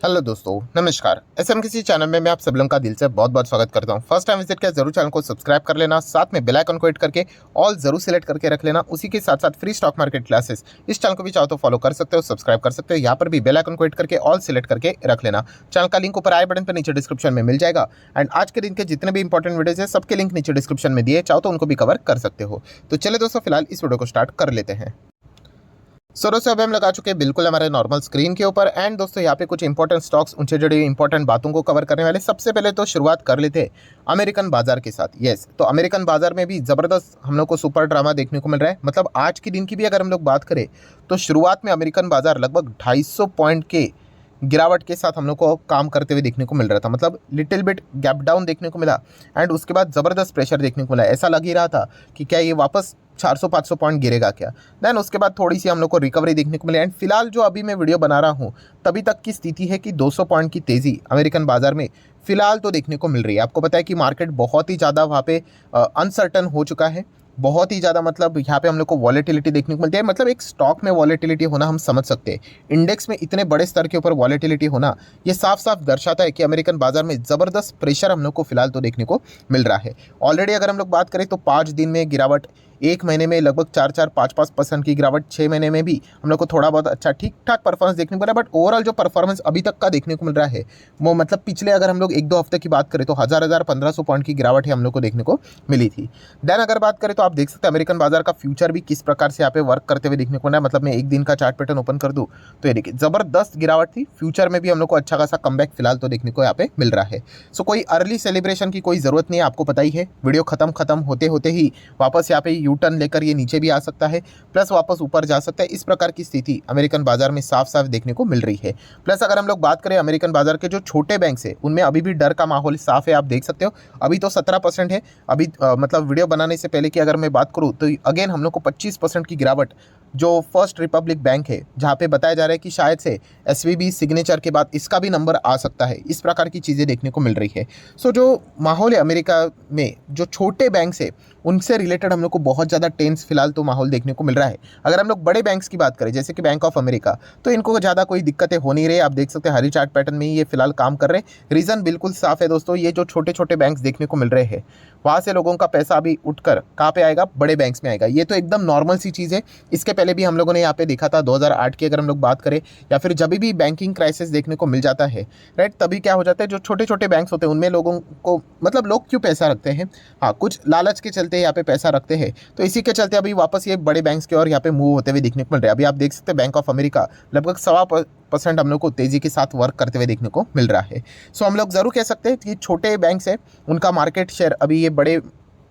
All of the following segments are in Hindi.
हेलो दोस्तों, नमस्कार। एसएमकेसी चैनल में मैं आप सब लोगों का दिल से बहुत बहुत स्वागत करता हूं। फर्स्ट टाइम विजिट किया जरूर चैनल को सब्सक्राइब कर लेना, साथ में बेल आइकन को हिट करके ऑल जरूर सिलेक्ट करके रख लेना। उसी के साथ साथ फ्री स्टॉक मार्केट क्लासेस इस चैनल को भी चाहो तो फॉलो कर सकते हो, सब्सक्राइब कर सकते हो। यहाँ पर भी बेल आइकन को हिट करके ऑल सिलेक्ट करके रख लेना। चैनल का लिंक ऊपर आई बटन पर नीचे डिस्क्रिप्शन में मिल जाएगा। एंड आज के दिन के जितने भी इंपॉर्टेंट वीडियोज है सबके लिंक नीचे डिस्क्रिप्शन में दिए, चाहो तो उनको भी कवर कर सकते हो। तो चले दोस्तों, फिलहाल इस वीडियो को स्टार्ट कर लेते हैं। दोस्तों अभी हम लगा चुके हैं बिल्कुल हमारे नॉर्मल स्क्रीन के ऊपर। एंड दोस्तों यहाँ पे कुछ इंपॉर्टेंट स्टॉक्स उनसे जुड़ी इंपॉर्टेंट बातों को कवर करने वाले। सबसे पहले तो शुरुआत कर लेते हैं अमेरिकन बाजार के साथ। यस, तो अमेरिकन बाजार में भी ज़बरदस्त हम लोग को सुपर ड्रामा देखने को मिल रहा है। मतलब आज के दिन की भी अगर हम लोग बात करें तो शुरुआत में अमेरिकन बाजार लगभग 250 पॉइंट के गिरावट के साथ हम लोग को काम करते हुए देखने को मिल रहा था। मतलब लिटिल बिट गैप डाउन देखने को मिला एंड उसके बाद ज़बरदस्त प्रेशर देखने को मिला। ऐसा लग ही रहा था कि क्या ये वापस 400-500 पॉइंट गिरेगा क्या। देन उसके बाद थोड़ी सी हम लोग को रिकवरी देखने को मिली। एंड फिलहाल जो अभी मैं वीडियो बना रहा हूँ तभी तक की स्थिति है कि 200 पॉइंट की तेज़ी अमेरिकन बाजार में फिलहाल तो देखने को मिल रही है। आपको पता है कि मार्केट बहुत ही ज़्यादा वहाँ पे अनसर्टन हो चुका है, बहुत ही ज़्यादा। मतलब यहाँ पे हम लोग को वॉलेटिलिटी देखने को मिलती है। मतलब एक स्टॉक में वॉलेटिलिटी होना हम समझ सकते हैं, इंडेक्स में इतने बड़े स्तर के ऊपर वॉलेटिलिटी होना ये साफ साफ दर्शाता है कि अमेरिकन बाजार में ज़बरदस्त प्रेशर हम लोग को फिलहाल तो देखने को मिल रहा है। ऑलरेडी अगर हम लोग बात करें तो 5 दिन में गिरावट, एक महीने में लगभग 4-5% की गिरावट, 6 महीने में भी हम लोग को थोड़ा बहुत अच्छा ठीक ठाक परफॉर्मेंस देखने को मिला। बट ओवरऑल जो परफॉर्मेंस अभी तक का देखने को मिल रहा है वो मतलब पिछले अगर हम लोग 1-2 हफ्ते की बात करें तो 1500 पॉइंट की गिरावट ही हम लोग को देखने को मिली थी। देन अगर बात करें तो आप देख सकते हैं अमेरिकन बाजार का फ्यूचर भी किस प्रकार से यहाँ पे वर्क करते हुए देखने को मिला है। मतलब मैं एक दिन का चार्ट पैटर्न ओपन कर दूं तो ये देखिए ज़बरदस्त गिरावट थी। फ्यूचर में भी हम लोग को अच्छा खासा कमबैक फिलहाल तो देखने को यहाँ पे मिल रहा है। सो कोई अर्ली सेलिब्रेशन की कोई ज़रूरत नहीं है, आपको पता ही है वीडियो खत्म होते होते ही वापस यहाँ पे यू टर्न लेकर ये नीचे भी आ सकता है, प्लस वापस ऊपर जा सकता है। इस प्रकार की स्थिति अमेरिकन बाजार में साफ साफ देखने को मिल रही है। प्लस अगर हम लोग बात करें अमेरिकन बाजार के जो छोटे बैंक है उनमें अभी भी डर का माहौल साफ है। आप देख सकते हो अभी तो 17% है। अभी मतलब वीडियो बनाने से पहले की अगर मैं बात करूँ तो अगेन हम लोग को 25% की गिरावट जो फर्स्ट रिपब्लिक बैंक है जहाँ पे बताया जा रहा है कि शायद से एसवीबी सिग्नेचर के बाद इसका भी नंबर आ सकता है। इस प्रकार की चीज़ें देखने को मिल रही है। सो जो माहौल है अमेरिका में जो छोटे बैंक है उनसे रिलेटेड हम लोग को बहुत ज़्यादा टेंस फिलहाल तो माहौल देखने को मिल रहा है। अगर हम लोग बड़े बैंक्स की बात करें जैसे कि बैंक ऑफ अमेरिका तो इनको ज़्यादा कोई दिक्कतें हो नहीं रही। आप देख सकते हैं हरी चार्ट पैटर्न में ही ये फिलहाल काम कर रहे हैं। रीज़न बिल्कुल साफ है दोस्तों, ये जो छोटे छोटे बैंक्स देखने को मिल रहे हैं वहाँ से लोगों का पैसा अभी उठकर कहाँ पे आएगा, बड़े बैंक्स में आएगा। ये तो एकदम नॉर्मल सी चीज़ है। इसके पहले भी हम लोगों ने यहाँ पे देखा था 2008 की अगर हम लोग बात करें या फिर जब भी बैंकिंग क्राइसिस देखने को मिल जाता है राइट, तभी क्या हो जाता है जो छोटे छोटे बैंक्स होते हैं उनमें लोगों को मतलब लोग क्यों पैसा रखते हैं, हाँ कुछ लालच के चलते यहाँ पे पैसा रखते हैं। तो इसी के चलते अभी वापस ये बड़े बैंक्स के और यहाँ पे मूव होते हुए देखने को मिल रहे हैं। अभी आप देख सकते हैं बैंक ऑफ अमेरिका लगभग 1.25% हम लोग को तेज़ी के साथ वर्क करते हुए देखने को मिल रहा है। सो हम लोग ज़रूर कह सकते हैं कि छोटे बैंक्स है उनका मार्केट शेयर अभी ये बड़े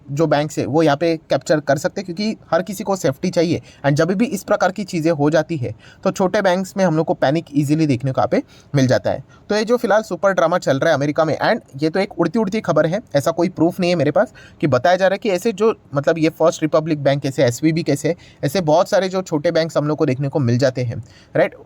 जो बैंक्स है वो यहाँ पे कैप्चर कर सकते हैं, क्योंकि हर किसी को सेफ्टी चाहिए। एंड जब भी इस प्रकार की चीज़ें हो जाती है तो छोटे बैंक्स में हम लोग को पैनिक इजीली देखने को यहाँ पे मिल जाता है। तो ये जो फिलहाल सुपर ड्रामा चल रहा है अमेरिका में, एंड ये तो एक उड़ती उड़ती खबर है, ऐसा कोई प्रूफ नहीं है मेरे पास कि बताया जा रहा है कि ऐसे जो मतलब ये फर्स्ट रिपब्लिक बैंक कैसे, एसवीबी कैसे, ऐसे बहुत सारे जो छोटे बैंक्स हम लोग को देखने को मिल जाते हैं राइट।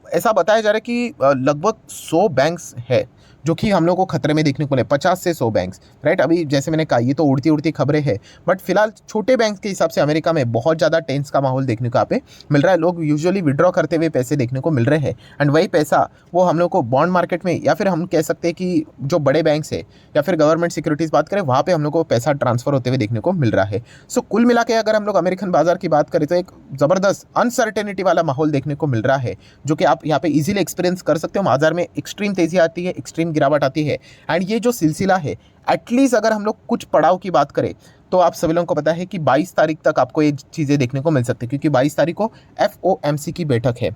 ऐसा बताया जा रहा है कि लगभग 100 बैंक्स है जो कि हम लोग को खतरे में देखने को मिले, 50 से 100 बैंक्स राइट। अभी जैसे मैंने कहा ये तो उड़ती उड़ती खबरें हैं, बट फिलहाल छोटे बैंक्स के हिसाब से अमेरिका में बहुत ज़्यादा टेंस का माहौल देखने को यहाँ पे मिल रहा है। लोग यूजुअली विड्रॉ करते हुए पैसे देखने को मिल रहे हैं एंड वही पैसा वो हम लोग को बॉन्ड मार्केट में या फिर हम कह सकते हैं कि जो बड़े बैंक्स है या फिर गवर्नमेंट सिक्योरिटीज़ बात करें वहाँ पर हम लोग को पैसा ट्रांसफर होते हुए देखने को मिल रहा है। सो कुल मिला के अगर हम लोग अमेरिकन बाजार की बात करें तो एक ज़बरदस्त अनसर्टेनिटी वाला माहौल देखने को मिल रहा है जो कि आप यहाँ पे इजीली एक्सपीरियंस कर सकते हो। बाजार में एक्सट्रीम तेज़ी आती है, एक्सट्रीम गिरावट आती है। एंड ये जो सिलसिला है एटलीस्ट अगर हम लोग कुछ पड़ाव की बात करें तो आप सभी लोगों को पता है कि 22 तारीख तक आपको ये चीज़ें देखने को मिल सकती है, क्योंकि 22 तारीख को FOMC की बैठक है।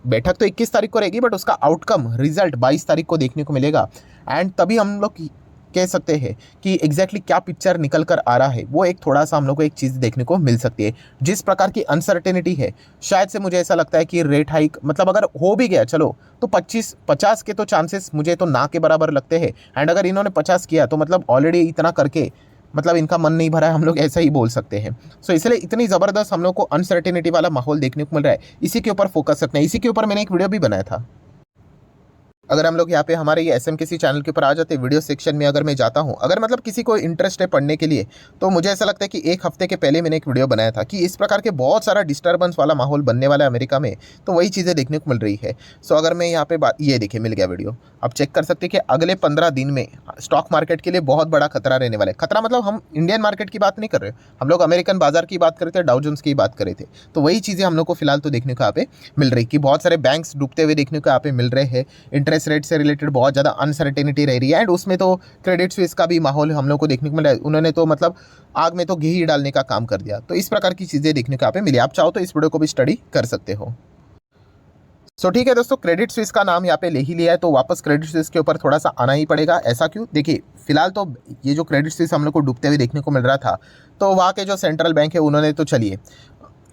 बैठक तो 21 तारीख को रहेगी बट उसका आउटकम रिजल्ट 22 तारीख को देखने को मिलेगा। एंड तभी हम लोग कह सकते हैं कि एग्जैक्टली क्या पिक्चर निकल कर आ रहा है वो एक थोड़ा सा हम लोग को एक चीज़ देखने को मिल सकती है। जिस प्रकार की अनसर्टेनिटी है शायद से मुझे ऐसा लगता है कि रेट हाइक मतलब अगर हो भी गया चलो तो 25-50 के तो चांसेस मुझे तो ना के बराबर लगते हैं। एंड अगर इन्होंने 50 किया तो मतलब ऑलरेडी इतना करके मतलब इनका मन नहीं भरा है, हम लोग ऐसा ही बोल सकते हैं। सो इसलिए इतनी ज़बरदस्त हम लोग को अनसर्टेनिटी वाला माहौल देखने को मिल रहा है, इसी के ऊपर फोकस रखना है। इसी के ऊपर मैंने एक वीडियो भी बनाया था। अगर हम लोग यहाँ पे हमारे ये SMKC चैनल के ऊपर आ जाते, वीडियो सेक्शन में अगर मैं जाता हूँ, अगर मतलब किसी को इंटरेस्ट है पढ़ने के लिए, तो मुझे ऐसा लगता है कि एक हफ्ते के पहले मैंने एक वीडियो बनाया था कि इस प्रकार के बहुत सारा डिस्टर्बेंस वाला माहौल बनने वाला है अमेरिका में, तो वही चीज़ें देखने को मिल रही है। सो अगर मैं यहाँ पे ये देखिए मिल गया वीडियो, आप चेक कर सकते हैं कि अगले 15 दिन में स्टॉक मार्केट के लिए बहुत बड़ा खतरा रहने वाला है। खतरा मतलब हम इंडियन मार्केट की बात नहीं कर रहे, हम लोग अमेरिकन बाजार की बात कर रहे थे, डाउ जोन्स की बात कर रहे थे। तो वही चीज़ें हम लोग को फिलहाल तो देखने को यहाँ पे मिल रही कि बहुत सारे बैंक्स डूबते हुए देखने को यहाँ पे मिल रहे हैं। इंटरेस्ट रेट से रिलेटेड बहुत ज़्यादा अनसर्टेनिटी रह रही है, एंड उसमें तो क्रेडिट स्विस का भी माहौल हम लोग को देखने को मिला है। उन्होंने तो मतलब आग में तो घी ही डालने का काम कर दिया। तो इस प्रकार की चीज़ें देखने को यहाँ पे मिली। आप चाहो तो इस वीडियो को भी स्टडी कर सकते हो। सो ठीक है दोस्तों, क्रेडिट स्विस का नाम यहाँ पे ले ही लिया है, तो वापस क्रेडिट स्विस के ऊपर थोड़ा सा आना ही पड़ेगा। ऐसा क्यों? देखिए फिलहाल तो ये जो क्रेडिट स्विस हम लोग को डूबते हुए देखने को मिल रहा था, तो वहाँ के जो सेंट्रल बैंक है उन्होंने तो चलिए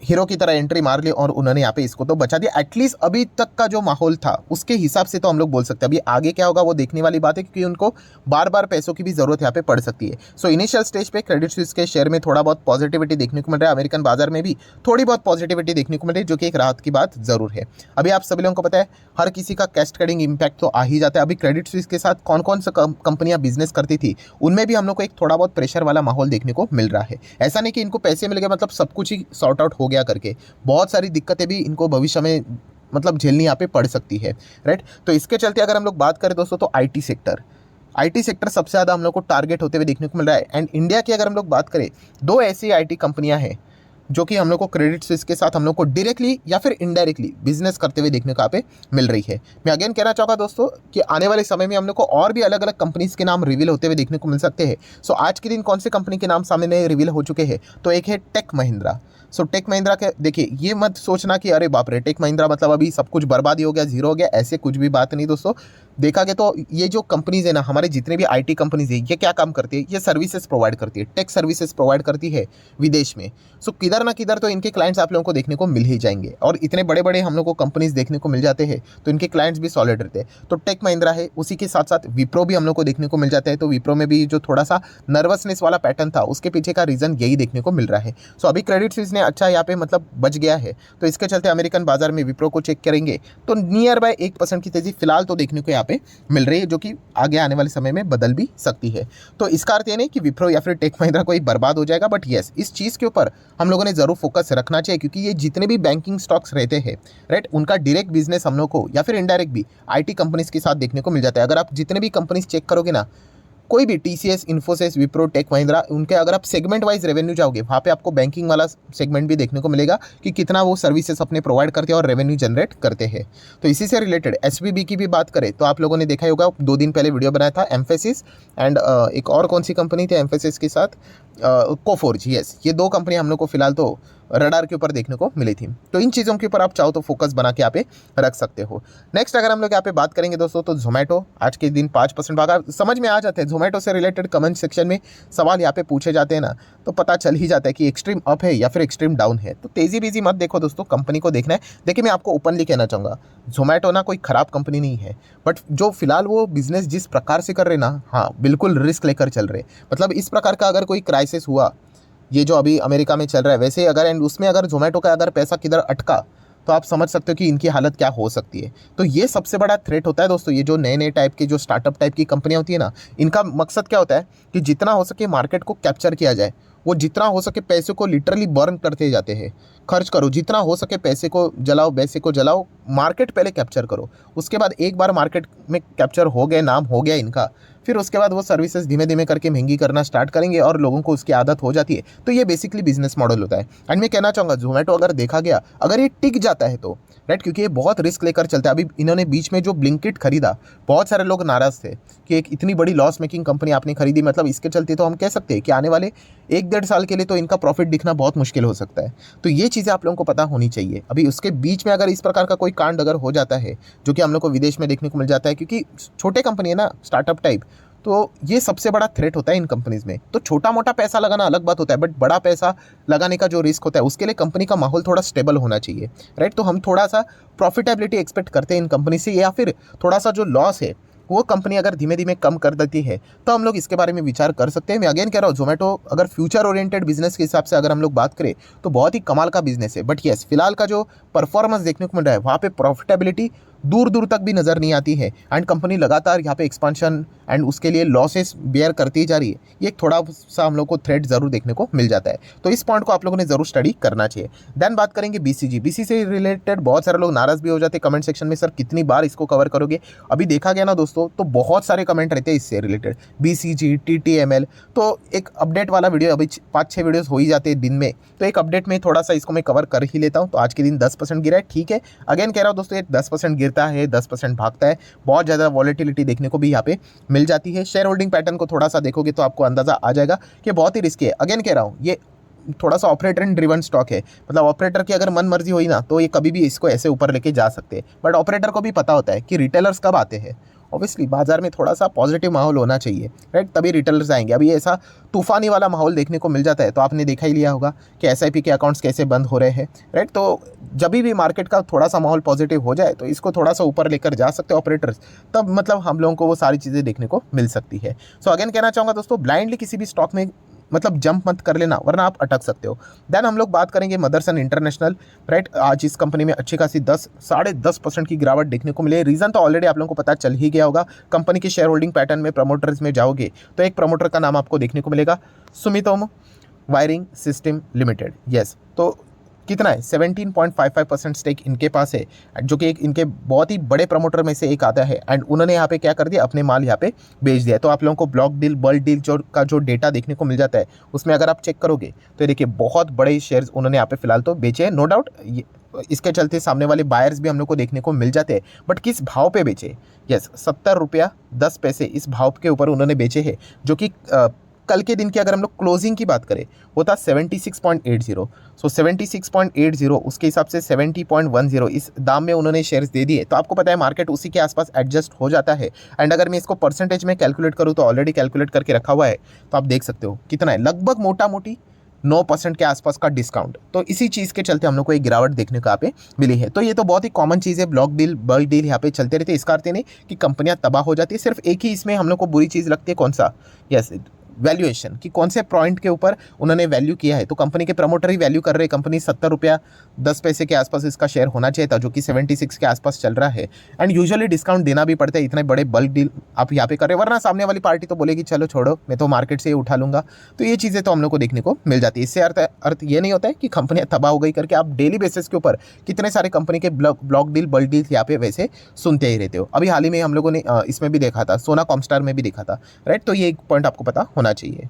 हीरो की तरह एंट्री मार ली और उन्होंने यहाँ पे इसको तो बचा दिया। एटलीस्ट अभी तक का जो माहौल था उसके हिसाब से तो हम लोग बोल सकते हैं। अभी आगे क्या होगा वो देखने वाली बात है, क्योंकि उनको बार बार पैसों की भी जरूरत यहाँ पे पड़ सकती है। सो इनिशियल स्टेज पे क्रेडिट स्विस के शेयर में थोड़ा बहुत पॉजिटिविटी देखने को मिल रहा है, अमेरिकन बाजार में भी थोड़ी बहुत पॉजिटिविटी देखने को मिल रही है, जो कि एक राहत की बात जरूर है। अभी आप सभी लोगों को पता है हर किसी का कैस्केडिंग इंपैक्ट तो आ ही जाता है। अभी क्रेडिट स्विस के साथ कौन कौन सा कंपनियां बिजनेस करती थी, उनमें भी हम लोग को एक थोड़ा बहुत प्रेशर वाला माहौल देखने को मिल रहा है। ऐसा नहीं कि इनको पैसे मिल गए मतलब सब कुछ ही सॉर्ट आउट हो गया करके, बहुत सारी दिक्कतें भी इनको भविष्य में मतलब झेलनी यहाँ पे पड़ सकती है, राइट। तो इसके चलते अगर हम लोग बात करें दोस्तों, तो आईटी सेक्टर सबसे ज़्यादा हम लोग को टारगेट होते हुए देखने को मिल रहा है। एंड इंडिया की अगर हम लोग बात करें, दो ऐसी आईटी कंपनियां हैं जो कि हम लोग को क्रेडिट स्विस के साथ हम लोग को डायरेक्टली या फिर इनडायरेक्टली बिजनेस करते हुए देखने को यहाँ पे मिल रही है। मैं अगेन कहना चाहूँगा दोस्तों कि आने वाले समय में हम लोग को और भी अलग अलग कंपनीज के नाम रिवील होते हुए देखने को मिल सकते हैं। सो आज के दिन कौन से कंपनी के नाम सामने रिवील हो चुके हैं, तो एक है टेक महिंद्रा। सो टेक महिंद्रा के देखिए, ये मत सोचना कि अरे बाप रे टेक महिंद्रा मतलब अभी सब कुछ बर्बादी हो गया, जीरो हो गया, ऐसे कुछ भी बात नहीं दोस्तों। देखा गया तो ये जो कंपनीज है ना, हमारे जितने भी आईटी कंपनीज है, ये क्या काम करती है, ये सर्विसेज प्रोवाइड करती है, टेक सर्विसेज प्रोवाइड करती है विदेश में। सो किधर ना किधर तो इनके क्लाइंट्स आप लोगों को देखने को मिल ही जाएंगे, और इतने बड़े बड़े हम लोग को कंपनीज देखने को मिल जाते हैं तो इनके क्लाइंट्स भी सॉलिड रहते हैं। तो टेक महिंद्रा है, उसी के साथ साथ विप्रो भी हम लोग को देखने को मिल जाता है। तो विप्रो में भी जो थोड़ा सा नर्वसनेस वाला पैटर्न था, उसके पीछे का रीजन यही देखने को मिल रहा है। सो अभी क्रेडिट स्विस ने अच्छा यहाँ पे मतलब बच गया है, तो इसके चलते अमेरिकन बाजार में विप्रो को चेक करेंगे तो नियर बाय 1% की तेजी फिलहाल तो देखने को यहाँ पे मिल रही है, जो कि आगे आने वाले समय में बदल भी सकती है। तो इसका अर्थ ये नहीं कि विप्रो या फिर टेक महिंद्रा कोई बर्बाद हो जाएगा, बट येस इस चीज़ के ऊपर हम लोगों ने जरूर फोकस रखना चाहिए, क्योंकि ये जितने भी बैंकिंग स्टॉक्स रहते हैं, राइट, उनका डायरेक्ट बिजनेस हम लोग को या फिर इनडायरेक्ट भी आईटी कंपनीज के साथ देखने को मिल जाता है। अगर आप जितने भी कंपनीज चेक करोगे ना, कोई भी टीसीएस, इन्फोसिस, विप्रो, टेक महिंद्रा, उनके अगर आप सेगमेंट वाइज रेवेन्यू जाओगे, वहाँ पे आपको बैंकिंग वाला सेगमेंट भी देखने को मिलेगा कि कितना वो सर्विसेज अपने प्रोवाइड करते हैं और रेवेन्यू जनरेट करते हैं। तो इसी से रिलेटेड एसवीबी की भी बात करें तो आप लोगों ने देखा ही होगा, 2 दिन पहले वीडियो बनाया था एम्फेसिस एंड एक और कौन सी कंपनी थी एम्फेसिस के साथ, कोफोर्ज। यस, ये 2 कंपनी हम लोग को फिलहाल तो रडार के ऊपर देखने को मिली थी। तो इन चीज़ों के ऊपर आप चाहो तो फोकस बना के यहाँ पे रख सकते हो। नेक्स्ट अगर हम लोग यहाँ पे बात करेंगे दोस्तों, तो जोमेटो आज के दिन 5% भागा। समझ में आ जाते हैं जोमेटो से रिलेटेड कमेंट सेक्शन में सवाल यहाँ पे पूछे जाते हैं ना, तो पता चल ही जाता है कि एक्सट्रीम अप है या फिर एक्सट्रीम डाउन है। तो तेजी बेजी मत देखो दोस्तों, कंपनी को देखना है। देखिए मैं आपको ओपनली कहना चाहूँगा, जोमेटो ना कोई ख़राब कंपनी नहीं है, बट जो फिलहाल वो बिजनेस जिस प्रकार से कर रहे ना, हाँ बिल्कुल रिस्क लेकर चल रहे। मतलब इस प्रकार का अगर कोई क्राइसिस हुआ, ये जो अभी अमेरिका में चल रहा है, वैसे अगर एंड उसमें अगर जोमेटो का अगर पैसा किधर अटका, तो आप समझ सकते हो कि इनकी हालत क्या हो सकती है। तो ये सबसे बड़ा थ्रेट होता है दोस्तों। ये जो नए नए टाइप के जो स्टार्टअप टाइप की कंपनियां होती है ना, इनका मकसद क्या होता है कि जितना हो सके मार्केट को कैप्चर किया जाए। वो जितना हो सके पैसे को लिटरली बर्न करते जाते हैं, खर्च करो जितना हो सके, पैसे को जलाओ, पैसे को जलाओ, मार्केट पहले कैप्चर करो। उसके बाद एक बार मार्केट में कैप्चर हो गए, नाम हो गया इनका, फिर उसके बाद वो सर्विसेज धीमे धीमे करके महंगी करना स्टार्ट करेंगे और लोगों को उसकी आदत हो जाती है। तो ये बेसिकली बिजनेस मॉडल होता है। एंड मैं कहना चाहूँगा जोमेटो अगर देखा गया, अगर ये टिक जाता है तो राइट, क्योंकि ये बहुत रिस्क लेकर चलता है। अभी इन्होंने बीच में जो ब्लिंकिट खरीदा, बहुत सारे लोग नाराज थे कि एक इतनी बड़ी लॉस मेकिंग कंपनी आपने खरीदी। मतलब इसके चलते तो हम कह सकते हैं कि आने वाले 1-1.5 साल के लिए तो इनका प्रॉफिट दिखना बहुत मुश्किल हो सकता है। तो ये चीज़ें आप लोगों को पता होनी चाहिए। अभी उसके बीच में अगर इस प्रकार का कोई कांड अगर हो जाता है, जो कि हम लोग को विदेश में देखने को मिल जाता है, क्योंकि छोटे कंपनी है ना, स्टार्टअप टाइप, तो ये सबसे बड़ा थ्रेट होता है इन कंपनीज में। तो छोटा मोटा पैसा लगाना अलग बात होता है, बट बड़ा पैसा लगाने का जो रिस्क होता है, उसके लिए कंपनी का माहौल थोड़ा स्टेबल होना चाहिए, राइट। तो हम थोड़ा सा प्रॉफिटेबिलिटी एक्सपेक्ट करते हैं इन कंपनी से, या फिर थोड़ा सा जो लॉस है वो कंपनी अगर धीमे धीमे कम कर देती है तो हम लोग इसके बारे में विचार कर सकते हैं। मैं अगेन कह रहा हूँ, जोमेटो अगर फ्यूचर ओरिएंटेड बिजनेस के हिसाब से अगर हम लोग बात करें तो बहुत ही कमाल का बिजनेस है। बट येस, फिलहाल का जो परफॉर्मेंस देखने को मिल रहा है, वहाँ पे प्रॉफिटेबिलिटी दूर दूर तक भी नज़र नहीं आती है एंड कंपनी लगातार यहाँ पे एक्सपांशन एंड उसके लिए लॉसेस बेयर करती जा रही है, ये थोड़ा सा हम लोग को थ्रेट ज़रूर देखने को मिल जाता है। तो इस पॉइंट को आप लोगों ने ज़रूर स्टडी करना चाहिए। देन बात करेंगे बीसीजी। बीसी से रिलेटेड बहुत सारे लोग नाराज़ भी हो जाते हैं कमेंट सेक्शन में, सर कितनी बार इसको कवर करोगे। अभी देखा गया ना दोस्तों, तो बहुत सारे कमेंट रहते हैं इससे रिलेटेड, बीसीजी, टीटीएमएल। तो एक अपडेट वाला वीडियो अभी 5-6 वीडियोस हो ही जाते हैं दिन में, तो एक अपडेट में थोड़ा सा इसको मैं कवर कर ही लेता हूँ। तो आज के दिन 10% गिरा है, ठीक है। अगेन कह रहा हूँ दोस्तों, ये 10% गिरता है, 10% भागता है, बहुत ज़्यादा वॉलेटिलिटी देखने को भी यहाँ पे मिल जाती है। शेयर होल्डिंग पैटर्न को थोड़ा सा देखोगे तो आपको अंदाजा आ जाएगा कि बहुत ही रिस्की है। अगेन कह रहा हूँ, ये थोड़ा सा ऑपरेटर एंड ड्रिवन स्टॉक है, मतलब ऑपरेटर की अगर मन मर्जी हुई ना तो ये कभी भी इसको ऐसे ऊपर लेके जा सकते हैं। बट ऑपरेटर को भी पता होता है कि रिटेलर्स कब आते हैं। ऑब्वियसली बाजार में थोड़ा सा पॉजिटिव माहौल होना चाहिए, राइट, तभी रिटेलर्स आएंगे। अभी ऐसा तूफानी वाला माहौल देखने को मिल जाता है तो आपने देखा ही लिया होगा कि एसआईपी के अकाउंट्स कैसे बंद हो रहे हैं, राइट। तो जब भी मार्केट का थोड़ा सा माहौल पॉजिटिव हो जाए तो इसको थोड़ा सा ऊपर लेकर जा सकते हैं ऑपरेटर्स, तब मतलब हम लोगों को वो सारी चीज़ें देखने को मिल सकती है। सो अगेन कहना चाहूँगा दोस्तों, ब्लाइंडली किसी भी स्टॉक में मतलब जंप मत कर लेना, वरना आप अटक सकते हो। देन हम लोग बात करेंगे मदरसन इंटरनेशनल, राइट। आज इस कंपनी में अच्छी खासी 10-10.5% की गिरावट देखने को मिले। रीज़न तो ऑलरेडी आप लोगों को पता चल ही गया होगा। कंपनी के शेयर होल्डिंग पैटर्न में प्रमोटर्स में जाओगे तो एक प्रमोटर का नाम आपको देखने को मिलेगा, Sumitomo wiring system limited. Yes, तो कितना है, 17.55% स्टेक इनके पास है, जो कि एक इनके बहुत ही बड़े प्रमोटर में से एक आता है। एंड उन्होंने यहाँ पे क्या कर दिया, अपने माल यहाँ पे बेच दिया। तो आप लोगों को ब्लॉक डील, बल्क डील जो डेटा देखने को मिल जाता है, उसमें अगर आप चेक करोगे तो देखिए बहुत बड़े शेयर्स उन्होंने यहाँ पे फिलहाल तो बेचे हैं, नो डाउट। इसके चलते सामने वाले बायर्स भी हम लोग को देखने को मिल जाते हैं। बट किस भाव पे बेचे, यस, 70 रुपया 10 पैसे इस भाव के ऊपर उन्होंने बेचे हैं, जो कि कल के दिन की अगर हम लोग क्लोजिंग की बात करें वो था 76.80। सो 76.80 उसके हिसाब से 70.10 इस दाम में उन्होंने शेयर्स दे दिए। तो आपको पता है मार्केट उसी के आसपास एडजस्ट हो जाता है। एंड अगर मैं इसको परसेंटेज में कैलकुलेट करूँ तो ऑलरेडी कैलकुलेट करके रखा हुआ है, तो आप देख सकते हो कितना है, लगभग मोटा मोटी 9% के आसपास का डिस्काउंट। तो इसी चीज़ के चलते हम लोग को एक गिरावट देखने को यहाँ पे मिली है। तो ये तो बहुत ही कॉमन चीज़ है, ब्लॉक डील, बल्क डील यहाँ पे चलते रहते हैं। इसका अर्थ नहीं कि कंपनियां तबाह हो जाती है। सिर्फ एक ही इसमें हम लोग को बुरी चीज़ लगती है, कौन सा, यस, वैल्यूएशन, कि कौन से पॉइंट के ऊपर उन्होंने वैल्यू किया है। तो कंपनी के प्रमोटर ही वैल्यू कर रहे हैं, कंपनी 70 रुपया 10 पैसे के आसपास इसका शेयर होना चाहिए था, जो कि 76 के आसपास चल रहा है। एंड यूजुअली डिस्काउंट देना भी पड़ता है, इतने बड़े बल्क डील आप यहाँ पे कर रहे हैं, वरना सामने वाली पार्टी तो बोलेगी चलो छोड़ो, मैं तो मार्केट से ही उठा लूंगा। तो ये चीज़ें तो हम लोग को देखने को मिल जाती है। इससे अर्थ ये नहीं होता है कि कंपनियां तबाह हो गई करके। आप डेली बेसिस के ऊपर कितने सारे कंपनी के ब्लॉक डील, बल्क डील यहाँ पे वैसे सुनते ही रहते हो। अभी हाल ही में हम लोगों ने इसमें भी देखा था, सोना कॉमस्टार में भी देखा था, राइट। तो ये एक पॉइंट आपको पता होना चाहिए।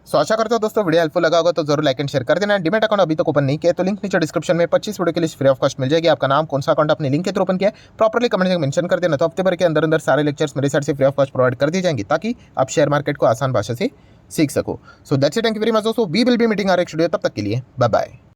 सो आशा करता हूं दोस्तों वीडियो हेल्पफुल लगा होगा, तो जरूर लाइक एंड शेयर कर देना। डीमैट अकाउंट अभी तक ओपन नहीं किया तो लिंक नीचे डिस्क्रिप्शन में 25 वीडियो के लिए फ्री ऑफ कॉस्ट मिल जाएगी। आपका नाम, कौन सा अकाउंट अपने लिंक के थ्रू ओपन किया है, प्रॉपर्ली कमेंट में मेंशन कर देना। तो हफ्ते भर के अंदर सारे लेक्चर्स मेरे साइड से फ्री ऑफ कॉस्ट प्रोवाइड कर दी जाएंगी, ताकि आप शेयर मार्केट को आसान भाषा से सीख सको। So that's it, thank you very much दोस्तों। We will be meeting our next video, तब तक के लिए बाय बाय।